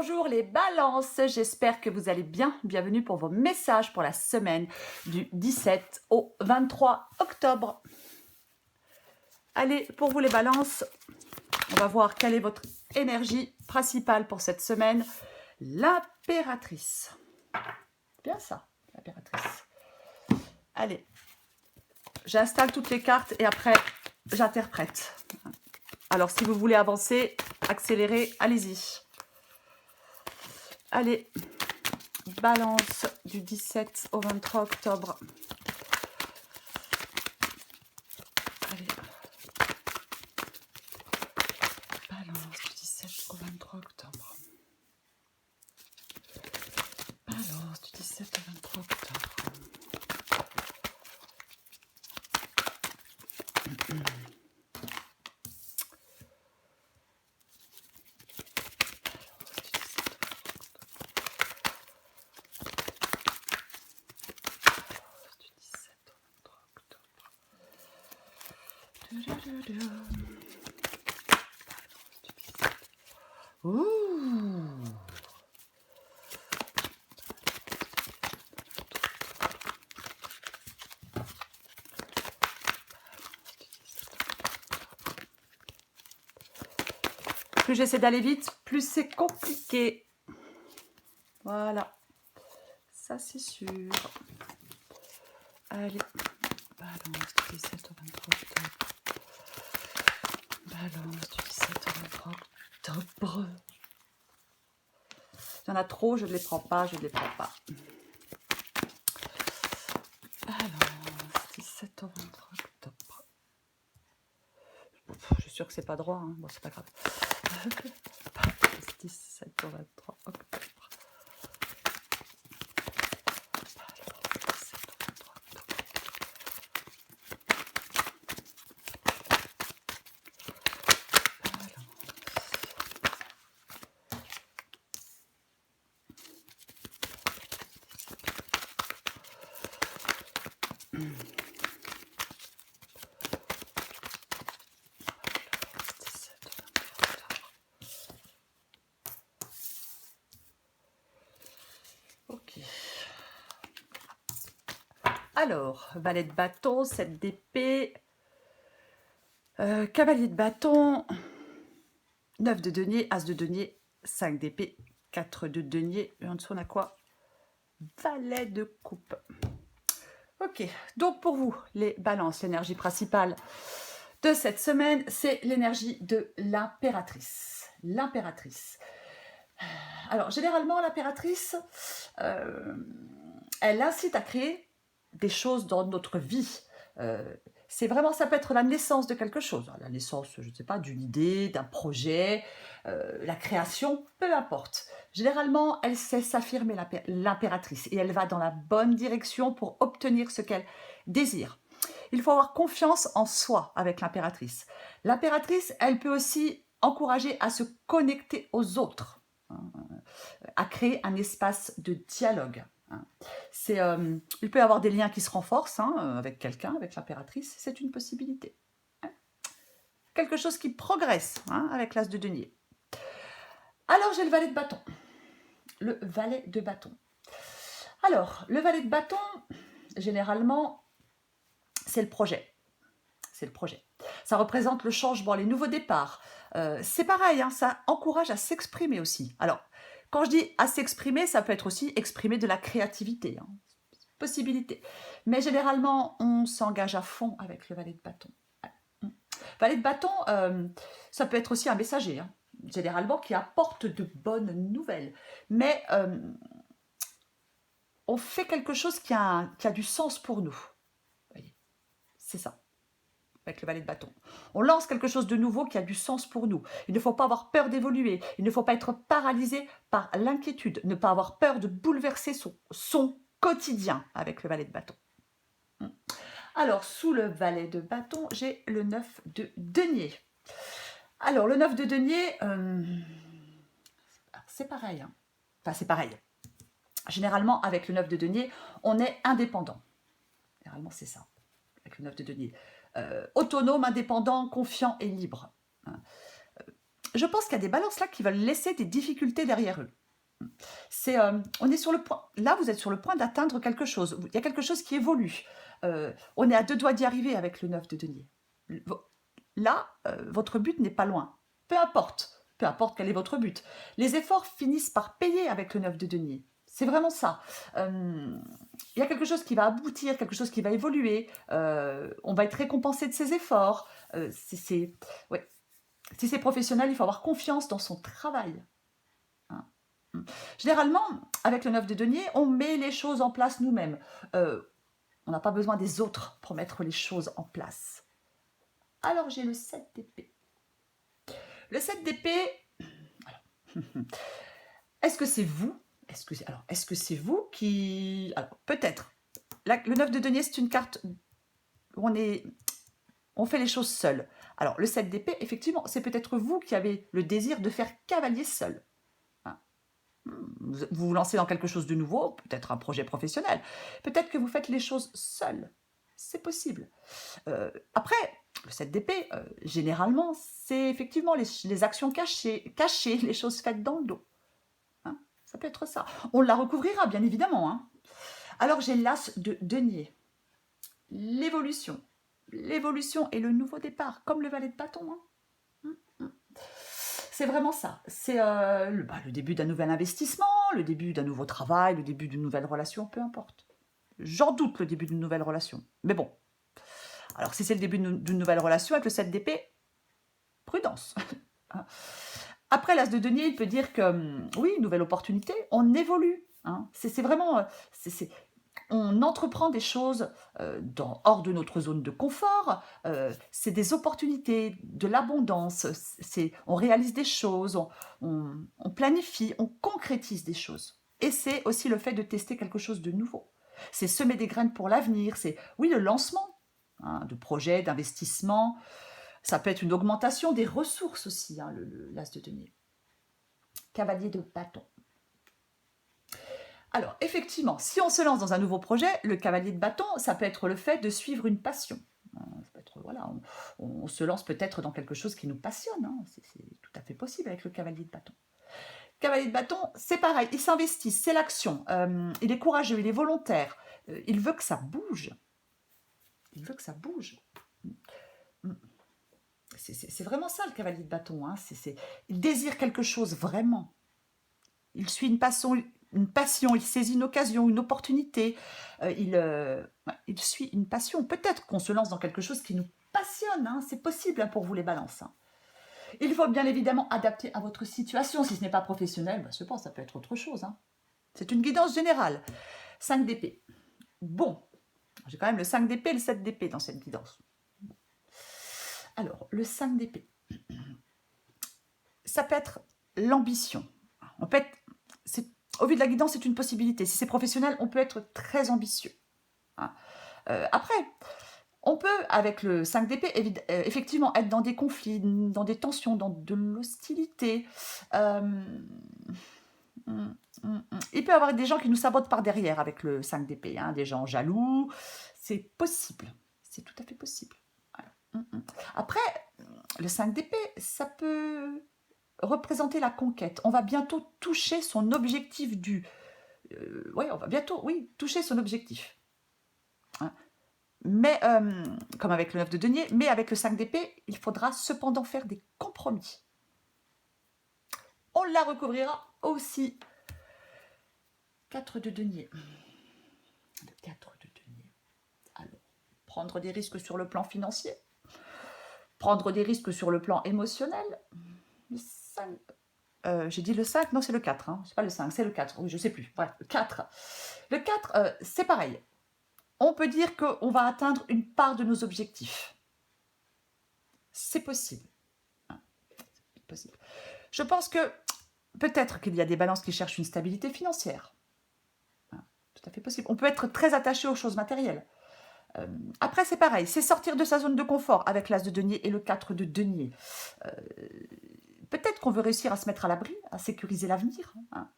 Bonjour les balances, j'espère que vous allez bien. Bienvenue pour vos messages pour la semaine du 17 au 23 octobre. Allez, pour vous les balances, on va voir quelle est votre énergie principale pour cette semaine. L'impératrice. Bien ça, l'impératrice. Allez, j'installe toutes les cartes et après j'interprète. Alors si vous voulez avancer, accélérer, allez-y. Allez, balance du 17 au 23 octobre. Allez. Balance du 17 au 23 octobre. Balance du 17 au 23 octobre. Ouh. Plus j'essaie d'aller vite, plus c'est compliqué. Voilà, ça c'est sûr. Allez, balance du 17 au 23 octobre. Balance du 17 au 23 octobre. Il y en a trop, je ne les prends pas, je ne les prends pas. Balance 17 au 23 octobre. Je suis sûre que c'est pas droit, hein. Bon, c'est pas grave. Balance 17 au 23 octobre. Ok. Alors, valet de bâton, 7 d'épée, cavalier de bâton, 9 de denier, as de denier, 5 d'épée, 4 de denier, et en dessous on a quoi? Valet de coupe. Ok, donc pour vous, les balances, l'énergie principale de cette semaine, c'est l'énergie de l'impératrice. L'impératrice. Alors, généralement, l'impératrice, elle incite à créer des choses dans notre vie. C'est vraiment, ça peut être la naissance de quelque chose. La naissance, je ne sais pas, d'une idée, d'un projet, la création, peu importe. Généralement, elle sait s'affirmer, l'impératrice, et elle va dans la bonne direction pour obtenir ce qu'elle désire. Il faut avoir confiance en soi avec l'impératrice. L'impératrice, elle peut aussi encourager à se connecter aux autres, à créer un espace de dialogue. Il peut y avoir des liens qui se renforcent avec quelqu'un, avec l'impératrice, c'est une possibilité. Quelque chose qui progresse avec l'as de denier. Alors j'ai le valet de bâton. Le valet de bâton. Alors, le valet de bâton, généralement, c'est le projet. C'est le projet. Ça représente le changement, les nouveaux départs. C'est pareil, ça encourage à s'exprimer aussi. Alors, quand je dis à s'exprimer, ça peut être aussi exprimer de la créativité. Possibilité. Mais généralement, on s'engage à fond avec le valet de bâton. Valet de bâton, ça peut être aussi un messager, généralement, qui apporte de bonnes nouvelles. Mais on fait quelque chose qui a du sens pour nous. C'est ça, avec le valet de bâton. On lance quelque chose de nouveau qui a du sens pour nous. Il ne faut pas avoir peur d'évoluer. Il ne faut pas être paralysé par l'inquiétude. Ne pas avoir peur de bouleverser son quotidien avec le valet de bâton. Alors, sous le valet de bâton, j'ai le 9 de denier. Alors, le 9 de denier, c'est pareil. Enfin, c'est pareil. Généralement, avec le 9 de denier, on est indépendant. Généralement, c'est ça, avec le 9 de denier. Autonome, indépendant, confiant et libre. je pense qu'il y a des balances là qui veulent laisser des difficultés derrière eux. On est sur le point, là vous êtes sur le point d'atteindre quelque chose, il y a quelque chose qui évolue. On est à 2 doigts d'y arriver avec le 9 de denier. Là, votre but n'est pas loin. Peu importe quel est votre but. Les efforts finissent par payer avec le 9 de denier. C'est vraiment ça. Il y a quelque chose qui va aboutir, quelque chose qui va évoluer. On va être récompensé de ses efforts. Ouais. Si c'est professionnel, il faut avoir confiance dans son travail. Hein. Généralement, avec le 9 de denier, on met les choses en place nous-mêmes. On n'a pas besoin des autres pour mettre les choses en place. Alors j'ai le 7 d'épée. Le 7 d'épée, est-ce que c'est vous? Est-ce que c'est vous qui... Alors, peut-être. Le 9 de denier, c'est une carte où on fait les choses seul. Alors, le 7 d'épée, effectivement, c'est peut-être vous qui avez le désir de faire cavalier seul. Hein. Vous vous lancez dans quelque chose de nouveau, peut-être un projet professionnel. Peut-être que vous faites les choses seul. C'est possible. Après, le 7 d'épée, généralement, c'est effectivement les actions cachées, les choses faites dans le dos. Hein, ça peut être ça. On la recouvrira, bien évidemment. Hein. Alors, j'ai l'as de denier. L'évolution. L'évolution et le nouveau départ, comme le valet de bâton. Hein. C'est vraiment ça. C'est le début d'un nouvel investissement, le début d'un nouveau travail, le début d'une nouvelle relation, peu importe. J'en doute le début d'une nouvelle relation. Mais bon. Alors, si c'est le début d'une nouvelle relation avec le 7 d'épée, prudence. Après, l'as de denier, il peut dire que, oui, nouvelle opportunité, on évolue. Hein. C'est vraiment... on entreprend des choses hors de notre zone de confort. C'est des opportunités, de l'abondance. On réalise des choses, on planifie, on concrétise des choses. Et c'est aussi le fait de tester quelque chose de nouveau. C'est semer des graines pour l'avenir. C'est, oui, le lancement de projets, d'investissements. Ça peut être une augmentation des ressources aussi, hein, l'as de denier. Cavalier de bâton. Alors, effectivement, si on se lance dans un nouveau projet, le cavalier de bâton, ça peut être le fait de suivre une passion. Ça peut être, voilà, on se lance peut-être dans quelque chose qui nous passionne. Hein. C'est tout à fait possible avec le cavalier de bâton. Cavalier de bâton, c'est pareil, il s'investit, c'est l'action. Il est courageux, il est volontaire. Il veut que ça bouge. Il veut que ça bouge. C'est vraiment ça, le cavalier de bâton. Hein. Il désire quelque chose, vraiment. Il suit une passion, il saisit une occasion, une opportunité. Il suit une passion. Peut-être qu'on se lance dans quelque chose qui nous passionne. Hein. C'est possible hein, pour vous, les balances. Hein. Il faut bien évidemment adapter à votre situation. Si ce n'est pas professionnel, je pense que ça peut être autre chose. Hein. C'est une guidance générale. 5 d'épée. Bon, j'ai quand même le 5 d'épée et le 7 d'épée dans cette guidance. Alors, le 5 d'épée. Ça peut être l'ambition. On peut être... Au vu de la guidance, c'est une possibilité. Si c'est professionnel, on peut être très ambitieux. Hein. Après, on peut, avec le 5 d'épée, effectivement être dans des conflits, dans des tensions, dans de l'hostilité. Il peut y avoir des gens qui nous sabotent par derrière avec le 5 d'épée. Hein, des gens jaloux. C'est possible. C'est tout à fait possible. Voilà. Après, le 5 d'épée, ça peut... représenter la conquête. On va bientôt toucher son objectif on va bientôt, toucher son objectif. Hein. Mais, comme avec le 9 de denier, mais avec le 5 d'épée, il faudra cependant faire des compromis. On la recouvrira aussi. 4 de denier. Le 4 de denier. Alors, prendre des risques sur le plan financier. Prendre des risques sur le plan émotionnel. Le 5... j'ai dit le 5, non c'est le 4, hein. C'est pas le 5, c'est le 4, oui je sais plus, bref, le 4. Le 4, c'est pareil, on peut dire qu'on va atteindre une part de nos objectifs. C'est possible. Hein. C'est possible. Je pense que peut-être qu'il y a des balances qui cherchent une stabilité financière. Hein. Tout à fait possible. On peut être très attaché aux choses matérielles. Après c'est pareil, c'est sortir de sa zone de confort avec l'as de denier et le 4 de denier. Peut-être qu'on veut réussir à se mettre à l'abri, à sécuriser l'avenir. Hein.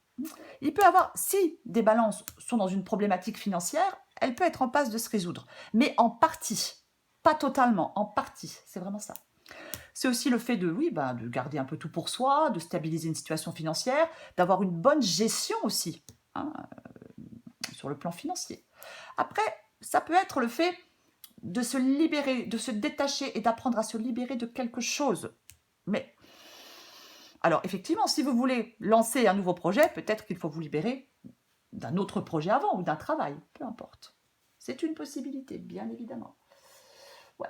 Il peut y avoir, si des balances sont dans une problématique financière, elle peut être en passe de se résoudre. Mais en partie, pas totalement, en partie, c'est vraiment ça. C'est aussi le fait de, oui, de garder un peu tout pour soi, de stabiliser une situation financière, d'avoir une bonne gestion aussi, hein, sur le plan financier. Après, ça peut être le fait de se libérer, de se détacher et d'apprendre à se libérer de quelque chose. Mais, alors effectivement, si vous voulez lancer un nouveau projet, peut-être qu'il faut vous libérer d'un autre projet avant ou d'un travail, peu importe. C'est une possibilité, bien évidemment. Ouais.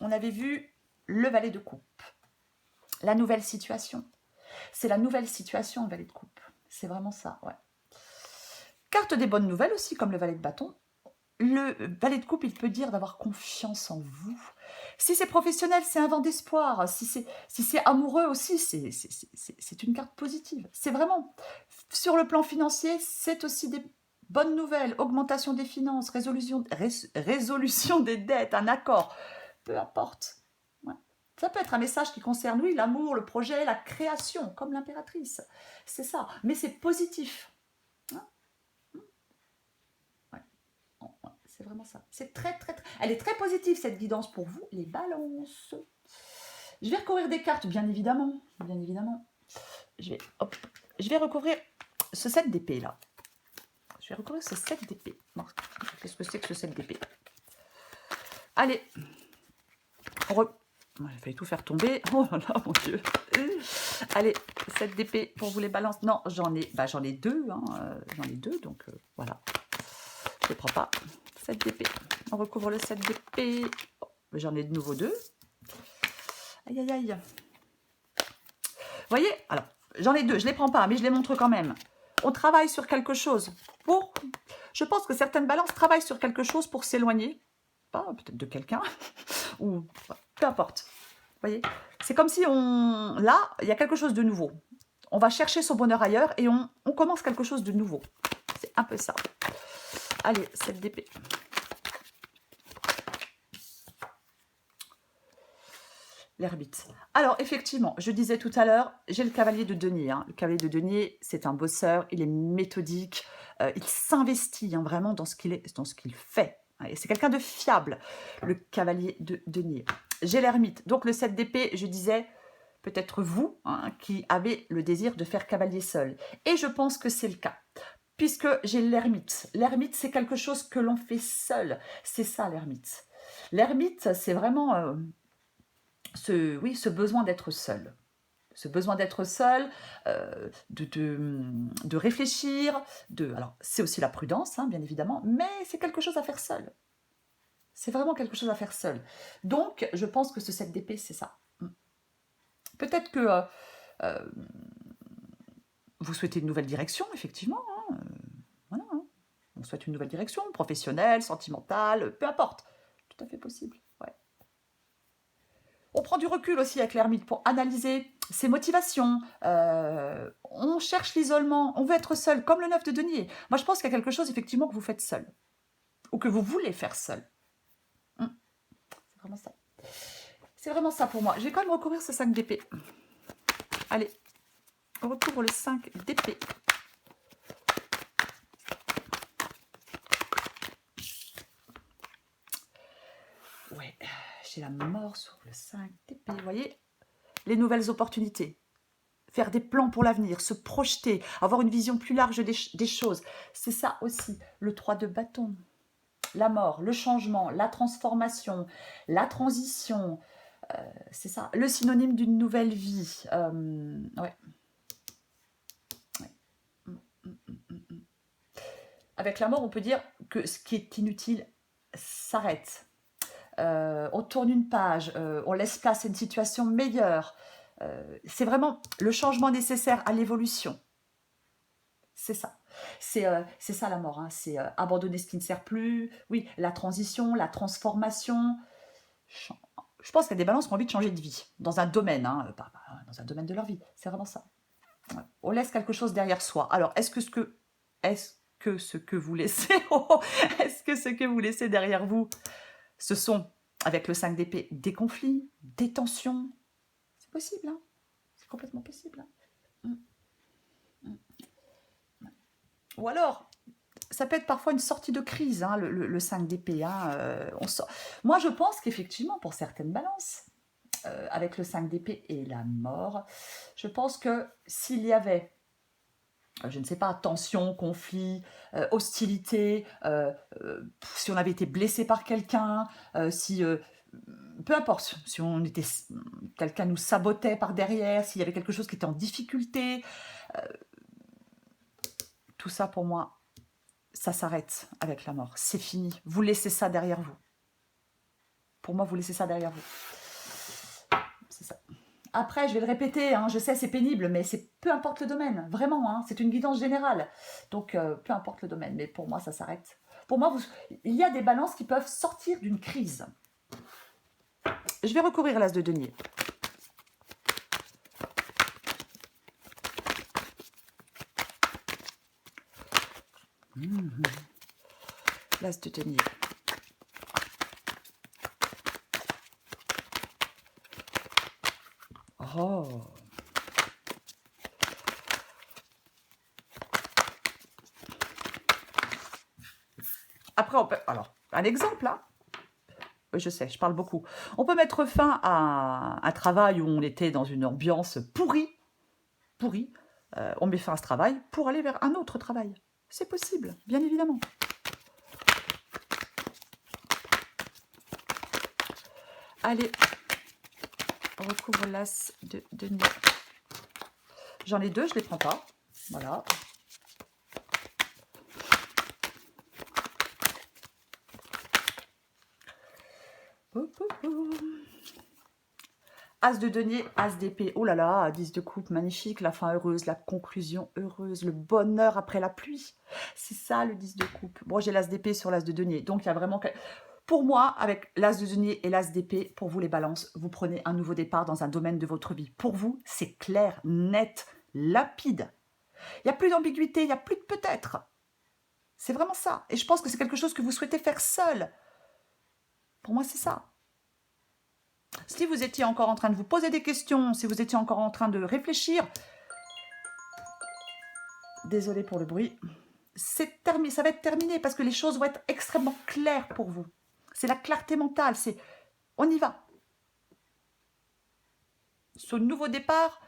On avait vu le valet de coupe. La nouvelle situation. C'est la nouvelle situation, le valet de coupe. C'est vraiment ça, ouais. Carte des bonnes nouvelles aussi, comme le valet de bâton. Le valet de coupe, il peut dire d'avoir confiance en vous. Si c'est professionnel, c'est un vent d'espoir. Si c'est amoureux aussi, c'est une carte positive. C'est vraiment, sur le plan financier, c'est aussi des bonnes nouvelles. Augmentation des finances, résolution des dettes, un accord. Peu importe. Ouais. Ça peut être un message qui concerne, oui, l'amour, le projet, la création, comme l'impératrice. C'est ça. Mais c'est positif. C'est vraiment ça. C'est très. Elle est très positive, cette guidance pour vous, les balances. Je vais recouvrir des cartes, bien évidemment. Bien évidemment. Je vais recouvrir ce 7 d'épée, là. Je vais recouvrir ce 7 d'épée. Qu'est-ce que c'est que ce 7 d'épée? Allez. J'ai failli tout faire tomber. Oh là là, mon Dieu. Allez, 7 d'épée pour vous les balances. Non, j'en ai deux. Hein, j'en ai deux, donc voilà. Je ne les prends pas. 7 d'épée. On recouvre le 7 d'épée. Oh, j'en ai de nouveau deux. Aïe, aïe, aïe. Vous voyez? Alors, j'en ai deux. Je ne les prends pas, mais je les montre quand même. On travaille sur quelque chose pour... Je pense que certaines balances travaillent sur quelque chose pour s'éloigner. Peut-être de quelqu'un. Ou peu importe. Vous voyez? C'est comme si là, il y a quelque chose de nouveau. On va chercher son bonheur ailleurs et on commence quelque chose de nouveau. C'est un peu ça. Allez, 7 d'épée. L'ermite. Alors, effectivement, je disais tout à l'heure, j'ai le cavalier de denier. Hein. Le cavalier de denier, c'est un bosseur, il est méthodique, il s'investit vraiment dans ce qu'il fait. Et c'est quelqu'un de fiable, le cavalier de denier. J'ai l'ermite. Donc, le 7 d'épée, je disais, peut-être vous, qui avez le désir de faire cavalier seul. Et je pense que c'est le cas. Puisque j'ai l'ermite. L'ermite, c'est quelque chose que l'on fait seul. C'est ça, l'ermite. L'ermite, c'est vraiment... ce besoin d'être seul. Ce besoin d'être seul, de réfléchir, alors c'est aussi la prudence, bien évidemment, mais c'est quelque chose à faire seul. C'est vraiment quelque chose à faire seul. Donc, je pense que ce 7 d'épée, c'est ça. Peut-être que vous souhaitez une nouvelle direction, effectivement. Voilà, on souhaite une nouvelle direction, professionnelle, sentimentale, peu importe. Tout à fait possible. Ouais. On prend du recul aussi avec l'ermite pour analyser ses motivations. On cherche l'isolement. On veut être seul, comme le 9 de denier. Moi, je pense qu'il y a quelque chose, effectivement, que vous faites seul. Ou que vous voulez faire seul. C'est vraiment ça. C'est vraiment ça pour moi. Je vais quand même recouvrir ce 5 d'épée. Allez, on recouvre le 5 d'épée. Ouais, j'ai la mort sur le 5 d'épée. Vous voyez, les nouvelles opportunités. Faire des plans pour l'avenir, se projeter, avoir une vision plus large des choses. C'est ça aussi, le 3 de bâton. La mort, le changement, la transformation, la transition. C'est ça, le synonyme d'une nouvelle vie. Ouais. Avec la mort, on peut dire que ce qui est inutile s'arrête. On tourne une page, on laisse place à une situation meilleure. C'est vraiment le changement nécessaire à l'évolution. C'est ça. C'est ça la mort. C'est abandonner ce qui ne sert plus. Oui, la transition, la transformation. Je pense qu'il y a des balances qui ont envie de changer de vie. Dans un domaine, dans un domaine de leur vie. C'est vraiment ça. Ouais. On laisse quelque chose derrière soi. Alors, est-ce que ce que vous laissez, est-ce que ce que vous laissez derrière vous, ce sont, avec le 5 d'épée, des conflits, des tensions? C'est possible, hein? C'est complètement possible. Ou alors, ça peut être parfois une sortie de crise, hein, le 5 d'épée. Hein, moi, je pense qu'effectivement, pour certaines balances, avec le 5 d'épée et la mort, je pense que s'il y avait, je ne sais pas, tension, conflit, hostilité, si on avait été blessé par quelqu'un, si... peu importe, si on était, quelqu'un nous sabotait par derrière, s'il y avait quelque chose qui était en difficulté, tout ça pour moi, ça s'arrête avec la mort. C'est fini. Vous laissez ça derrière vous. Pour moi, vous laissez ça derrière vous. C'est ça. Après, je vais le répéter, hein, je sais, c'est pénible, mais c'est peu importe le domaine, vraiment, hein, c'est une guidance générale. Donc, peu importe le domaine, mais pour moi, ça s'arrête. Pour moi, il y a des balances qui peuvent sortir d'une crise. Je vais recourir à l'as de denier. L'as de denier. Oh. Après, on peut... Alors, un exemple, là. Oui, je sais, je parle beaucoup. On peut mettre fin à un travail où on était dans une ambiance pourrie. On met fin à ce travail pour aller vers un autre travail. C'est possible, bien évidemment. Allez, on recouvre l'as de denier. J'en ai deux, je ne les prends pas. Voilà. As de denier, as d'épée. Oh là là, 10 de coupe, magnifique. La fin heureuse, la conclusion heureuse, le bonheur après la pluie. C'est ça le 10 de coupe. Bon, j'ai l'as d'épée sur l'as de denier. Donc, il y a vraiment... Pour moi, avec l'as de denier et l'as d'épée, pour vous les balances, vous prenez un nouveau départ dans un domaine de votre vie. Pour vous, c'est clair, net, lapide. Il n'y a plus d'ambiguïté, il n'y a plus de peut-être. C'est vraiment ça. Et je pense que c'est quelque chose que vous souhaitez faire seul. Pour moi, c'est ça. Si vous étiez encore en train de vous poser des questions, si vous étiez encore en train de réfléchir, désolé pour le bruit, c'est terminé, ça va être terminé parce que les choses vont être extrêmement claires pour vous. C'est la clarté mentale, c'est on y va. Ce nouveau départ,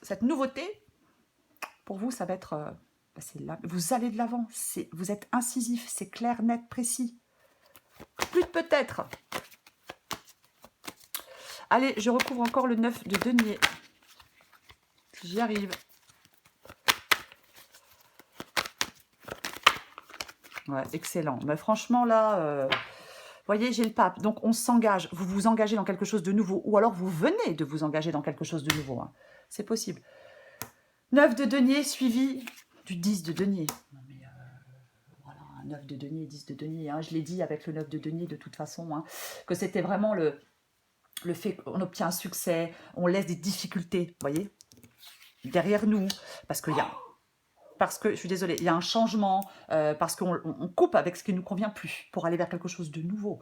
cette nouveauté, pour vous, ça va être... vous allez de l'avant, vous êtes incisif, c'est clair, net, précis. Plus de peut-être. Allez, je recouvre encore le 9 de denier. J'y arrive. Ouais, excellent. Mais franchement, là, voyez, j'ai le pape. Donc, on s'engage. Vous vous engagez dans quelque chose de nouveau. Ou alors, vous venez de vous engager dans quelque chose de nouveau. Hein. C'est possible. 9 de denier suivi du 10 de denier. Non, mais voilà, 9 de denier, 10 de denier. Hein. Je l'ai dit avec le 9 de denier, de toute façon, hein, que c'était vraiment le fait qu'on obtient un succès, on laisse des difficultés, vous voyez, derrière nous, parce que je suis désolée, il y a un changement, parce qu'on coupe avec ce qui ne nous convient plus pour aller vers quelque chose de nouveau.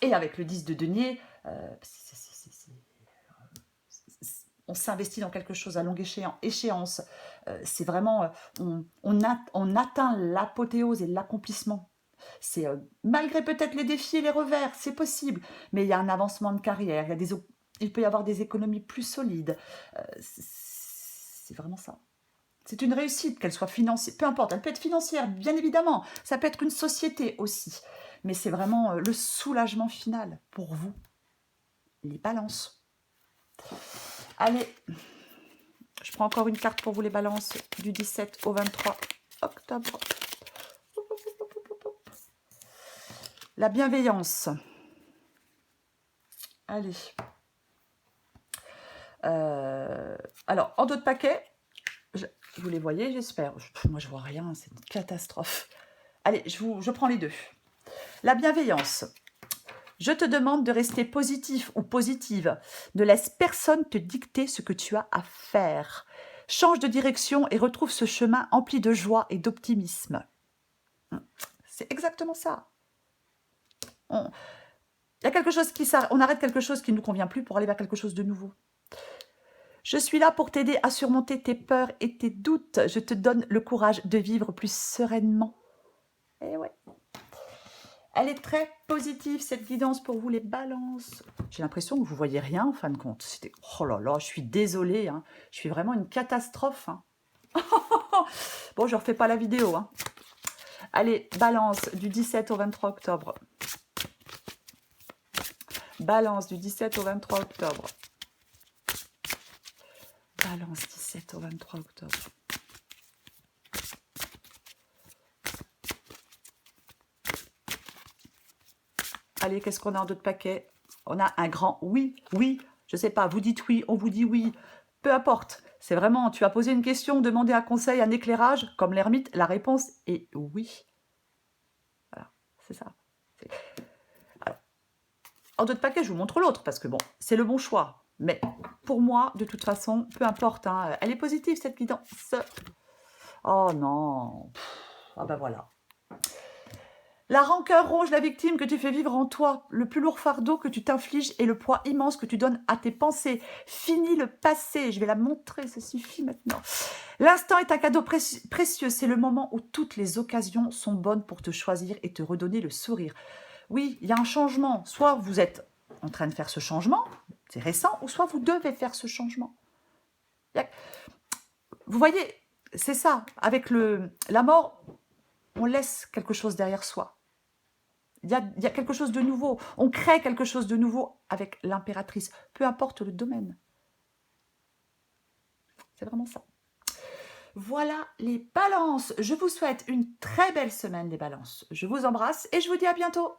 Et avec le 10 de denier, on s'investit dans quelque chose à longue échéance. C'est vraiment, on atteint l'apothéose et l'accomplissement. C'est malgré peut-être les défis et les revers, c'est possible, mais il y a un avancement de carrière, il peut y avoir des économies plus solides. C'est vraiment ça. C'est une réussite, qu'elle soit financière, peu importe, elle peut être financière, bien évidemment, ça peut être une société aussi, mais c'est vraiment le soulagement final pour vous, les balances. Allez, je prends encore une carte pour vous les balances du 17 au 23 octobre. La bienveillance. Allez. Alors, en dos de paquet, vous les voyez, j'espère. Moi, je vois rien, c'est une catastrophe. Allez, je prends les deux. La bienveillance. Je te demande de rester positif ou positive. Ne laisse personne te dicter ce que tu as à faire. Change de direction et retrouve ce chemin empli de joie et d'optimisme. C'est exactement ça. Il y a quelque chose on arrête quelque chose qui ne nous convient plus pour aller vers quelque chose de nouveau. Je suis là pour t'aider à surmonter tes peurs et tes doutes. Je te donne le courage de vivre plus sereinement. Eh ouais. Elle est très positive, cette guidance pour vous, les balances. J'ai l'impression que vous ne voyez rien, en fin de compte. C'était... Oh là là, je suis désolée. Hein. Je suis vraiment une catastrophe. Hein. Bon, je ne refais pas la vidéo. Hein. Allez, balance du 17 au 23 octobre. Balance du 17 au 23 octobre. Balance 17 au 23 octobre. Allez, qu'est-ce qu'on a en d'autres paquets? On a un grand oui, oui. Je sais pas, vous dites oui, on vous dit oui. Peu importe. C'est vraiment, tu as posé une question, demandé un conseil, un éclairage. Comme l'ermite, la réponse est oui. Voilà, c'est ça. Alors, en d'autres paquets, je vous montre l'autre parce que bon, c'est le bon choix. Mais pour moi, de toute façon, peu importe. Hein, elle est positive, cette guidance. Oh non. Ah ben voilà. La rancœur ronge la victime que tu fais vivre en toi. Le plus lourd fardeau que tu t'infliges et le poids immense que tu donnes à tes pensées. Fini le passé. Je vais la montrer, ça suffit maintenant. L'instant est un cadeau précieux. C'est le moment où toutes les occasions sont bonnes pour te choisir et te redonner le sourire. Oui, il y a un changement. Soit vous êtes en train de faire ce changement, c'est récent, ou soit vous devez faire ce changement. Vous voyez, c'est ça. Avec la mort, on laisse quelque chose derrière soi. Il y a quelque chose de nouveau. On crée quelque chose de nouveau avec l'impératrice. Peu importe le domaine. C'est vraiment ça. Voilà les balances. Je vous souhaite une très belle semaine, les balances. Je vous embrasse et je vous dis à bientôt.